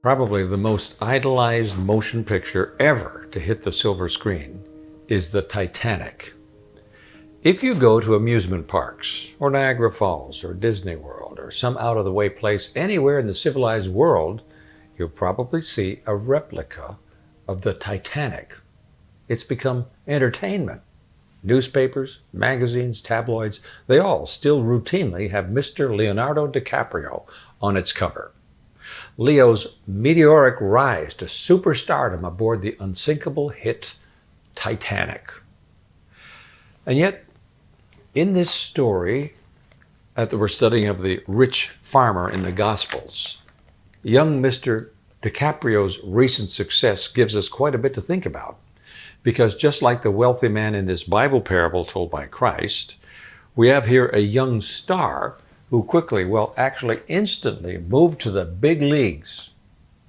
Probably the most idolized motion picture ever to hit the silver screen is the Titanic. If you go to amusement parks, or Niagara Falls, or Disney World, or some out-of-the-way place anywhere in the civilized world, you'll probably see a replica of the Titanic. It's become entertainment. Newspapers, magazines, tabloids, they all still routinely have Mr. Leonardo DiCaprio on its cover. Leo's meteoric rise to superstardom aboard the unsinkable hit Titanic. And yet, in this story that we're studying of the rich farmer in the Gospels, young Mr. DiCaprio's recent success gives us quite a bit to think about. Because just like the wealthy man in this Bible parable told by Christ, we have here a young star who quickly, actually instantly moved to the big leagues.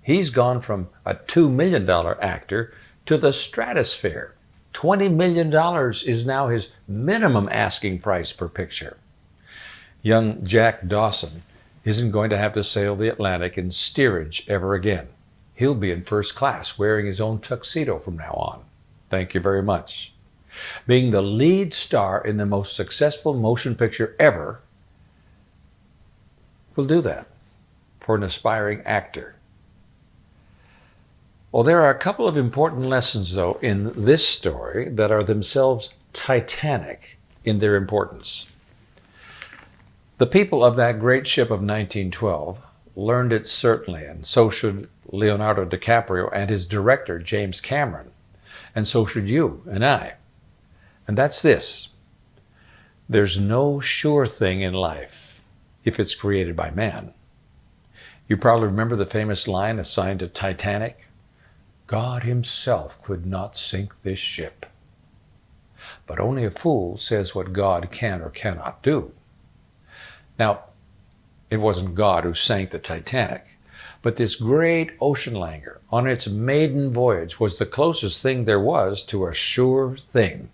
He's gone from a $2 million actor to the stratosphere. $20 million is now his minimum asking price per picture. Young Jack Dawson isn't going to have to sail the Atlantic in steerage ever again. He'll be in first class wearing his own tuxedo from now on. Thank you very much. Being the lead star in the most successful motion picture ever will do that for an aspiring actor. Well, there are a couple of important lessons, though, in this story that are themselves titanic in their importance. The people of that great ship of 1912 learned it certainly, and so should Leonardo DiCaprio and his director, James Cameron. And so should you and I. And that's this: there's no sure thing in life if it's created by man. You probably remember the famous line assigned to Titanic: God himself could not sink this ship. But only a fool says what God can or cannot do. Now, it wasn't God who sank the Titanic. But this great ocean liner on its maiden voyage was the closest thing there was to a sure thing.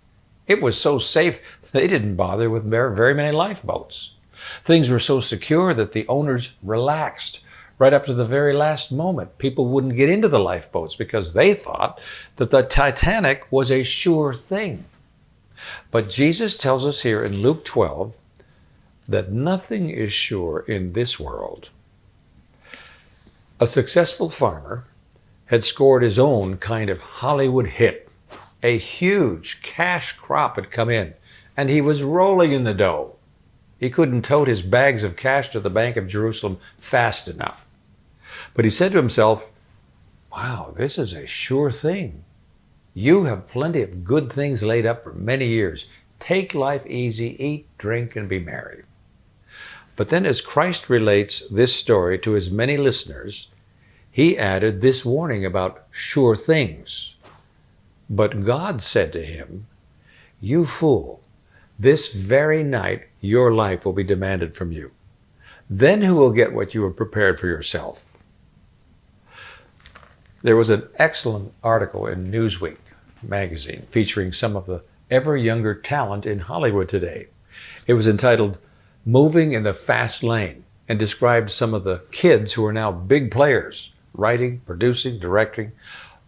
It was so safe they didn't bother with very many lifeboats. Things were so secure that the owners relaxed right up to the very last moment. People wouldn't get into the lifeboats because they thought that the Titanic was a sure thing. But Jesus tells us here in Luke 12 that nothing is sure in this world. A successful farmer had scored his own kind of Hollywood hit. A huge cash crop had come in, and he was rolling in the dough. He couldn't tote his bags of cash to the Bank of Jerusalem fast enough. But he said to himself, wow, this is a sure thing. You have plenty of good things laid up for many years. Take life easy, eat, drink, and be merry. But then as Christ relates this story to his many listeners, he added this warning about sure things. But God said to him, you fool, this very night your life will be demanded from you. Then who will get what you have prepared for yourself? There was an excellent article in Newsweek magazine featuring some of the ever younger talent in Hollywood today. It was entitled Moving in the Fast Lane, and described some of the kids who are now big players, writing, producing, directing.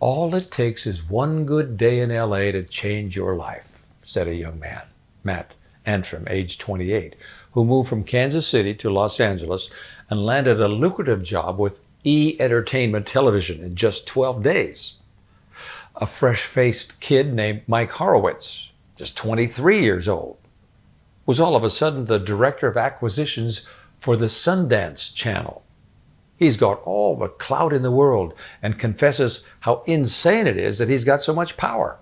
All it takes is one good day in LA to change your life, said a young man, Matt Antrim, age 28, who moved from Kansas City to Los Angeles and landed a lucrative job with E! Entertainment Television in just 12 days. A fresh-faced kid named Mike Horowitz, just 23 years old, was all of a sudden the director of acquisitions for the Sundance Channel. He's got all the clout in the world and confesses how insane it is that he's got so much power.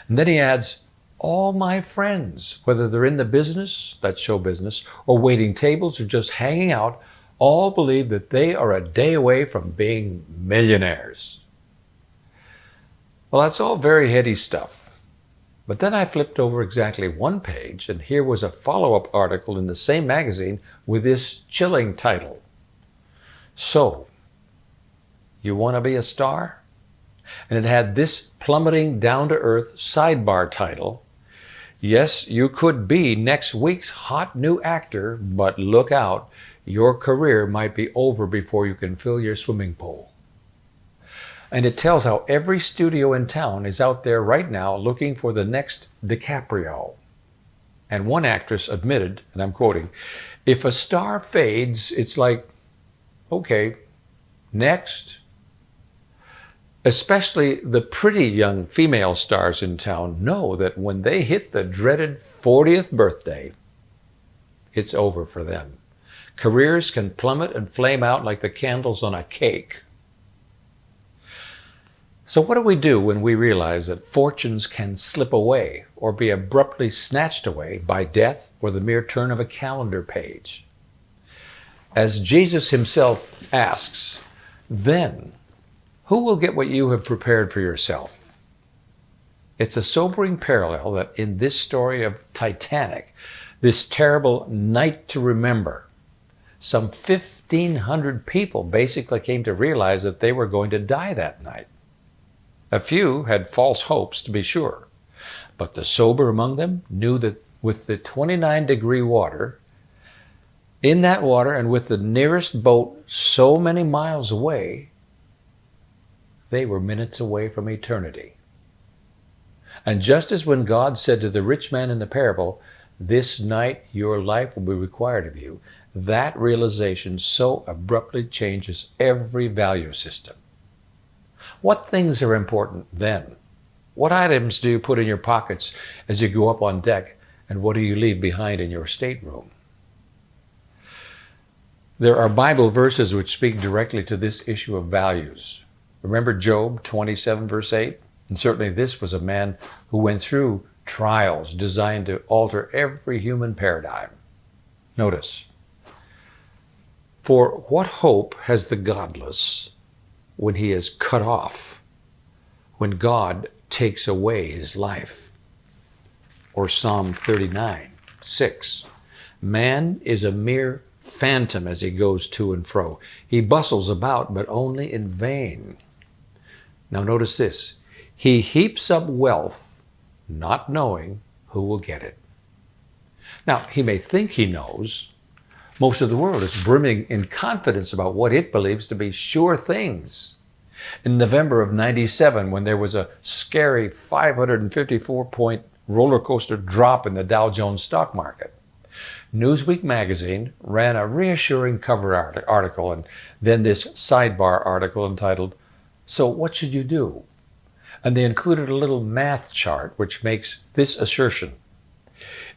And then he adds, all my friends, whether they're in the business, that's show business, or waiting tables or just hanging out, all believe that they are a day away from being millionaires. Well, that's all very heady stuff. But then I flipped over exactly one page, and here was a follow-up article in the same magazine with this chilling title. So, you want to be a star? And it had this plummeting down-to-earth sidebar title. Yes, you could be next week's hot new actor, but look out, your career might be over before you can fill your swimming pool. And it tells how every studio in town is out there right now looking for the next DiCaprio. And one actress admitted, and I'm quoting, "If a star fades, it's like, okay, next." Especially the pretty young female stars in town know that when they hit the dreaded 40th birthday, it's over for them. Careers can plummet and flame out like the candles on a cake. So what do we do when we realize that fortunes can slip away or be abruptly snatched away by death or the mere turn of a calendar page? As Jesus himself asks, then who will get what you have prepared for yourself? It's a sobering parallel that in this story of Titanic, this terrible night to remember, some 1,500 people basically came to realize that they were going to die that night. A few had false hopes, to be sure, but the sober among them knew that with the 29-degree water, in that water and with the nearest boat so many miles away, they were minutes away from eternity. And just as when God said to the rich man in the parable, "This night your life will be required of you," that realization so abruptly changes every value system. What things are important then? What items do you put in your pockets as you go up on deck, and what do you leave behind in your stateroom? There are Bible verses which speak directly to this issue of values. Remember Job 27, verse 8? And certainly this was a man who went through trials designed to alter every human paradigm. Notice, "For what hope has the godless when he is cut off, when God takes away his life?" Or Psalm 39, 6. "Man is a mere phantom as he goes to and fro. He bustles about, but only in vain." Now notice this. "He heaps up wealth, not knowing who will get it." Now, he may think he knows. Most of the world is brimming in confidence about what it believes to be sure things. In November of 97, when there was a scary 554-point roller coaster drop in the Dow Jones stock market, Newsweek magazine ran a reassuring cover article and then this sidebar article entitled, "So what should you do?" And they included a little math chart which makes this assertion: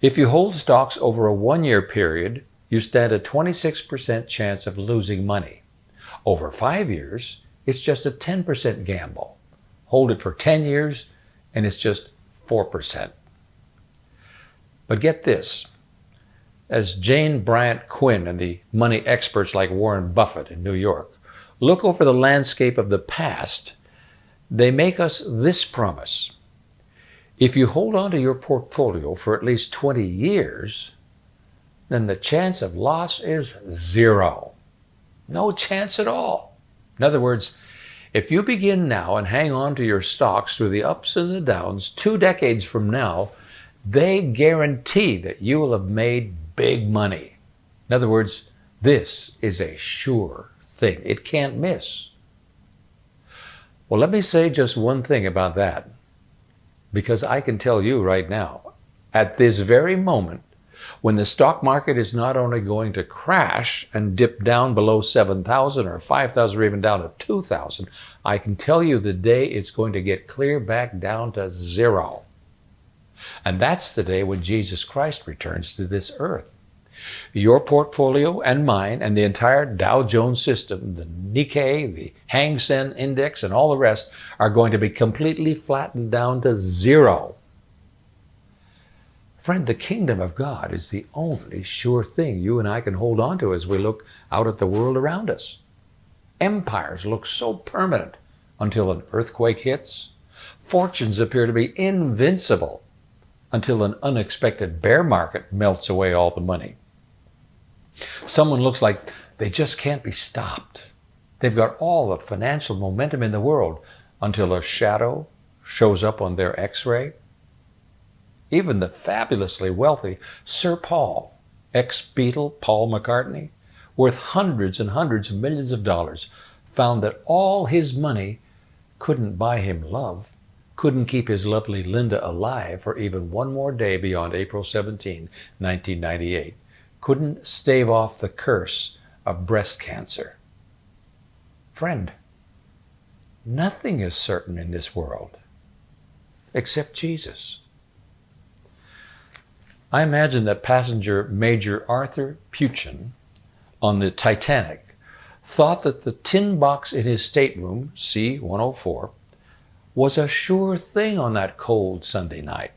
if you hold stocks over a 1-year period, you stand a 26% chance of losing money. Over 5 years, it's just a 10% gamble. Hold it for 10 years, and it's just 4%. But get this. As Jane Bryant Quinn and the money experts like Warren Buffett in New York look over the landscape of the past, they make us this promise: if you hold on to your portfolio for at least 20 years, then the chance of loss is 0. No chance at all. In other words, if you begin now and hang on to your stocks through the ups and the downs, 2 decades from now, they guarantee that you will have made big money. In other words, this is a sure thing. It can't miss. Well, let me say just one thing about that, because I can tell you right now, at this very moment, when the stock market is not only going to crash and dip down below 7,000 or 5,000 or even down to 2,000, I can tell you the day it's going to get clear back down to 0. And that's the day when Jesus Christ returns to this earth. Your portfolio and mine and the entire Dow Jones system, the Nikkei, the Hang Seng Index, and all the rest are going to be completely flattened down to 0. Friend, the kingdom of God is the only sure thing you and I can hold on to as we look out at the world around us. Empires look so permanent until an earthquake hits. Fortunes appear to be invincible until an unexpected bear market melts away all the money. Someone looks like they just can't be stopped. They've got all the financial momentum in the world until a shadow shows up on their x-ray. Even the fabulously wealthy Sir Paul, ex-Beatle Paul McCartney, worth hundreds and hundreds of millions of dollars, found that all his money couldn't buy him love, couldn't keep his lovely Linda alive for even one more day beyond April 17, 1998, couldn't stave off the curse of breast cancer. Friend, nothing is certain in this world except Jesus. I imagine that passenger Major Arthur Peuchen on the Titanic thought that the tin box in his stateroom, C-104, was a sure thing on that cold Sunday night.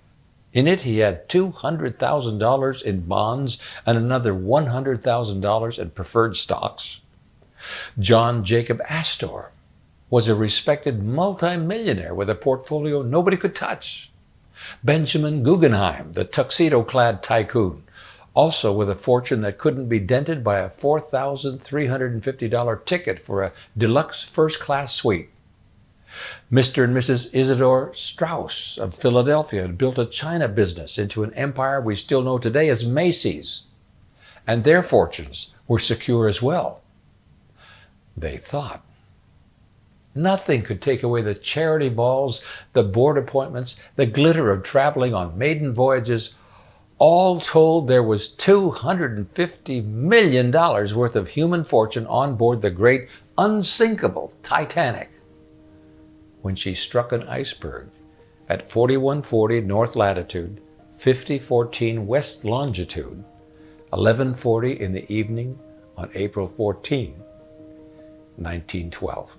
In it, he had $200,000 in bonds and another $100,000 in preferred stocks. John Jacob Astor was a respected multimillionaire with a portfolio nobody could touch. Benjamin Guggenheim, the tuxedo-clad tycoon, also with a fortune that couldn't be dented by a $4,350 ticket for a deluxe first-class suite. Mr. and Mrs. Isidore Straus of Philadelphia had built a China business into an empire we still know today as Macy's, and their fortunes were secure as well. They thought. Nothing could take away the charity balls, the board appointments, the glitter of traveling on maiden voyages. All told, there was $250 million worth of human fortune on board the great unsinkable Titanic when she struck an iceberg at 4140 north latitude, 5014 west longitude, 11:40 in the evening on April 14, 1912.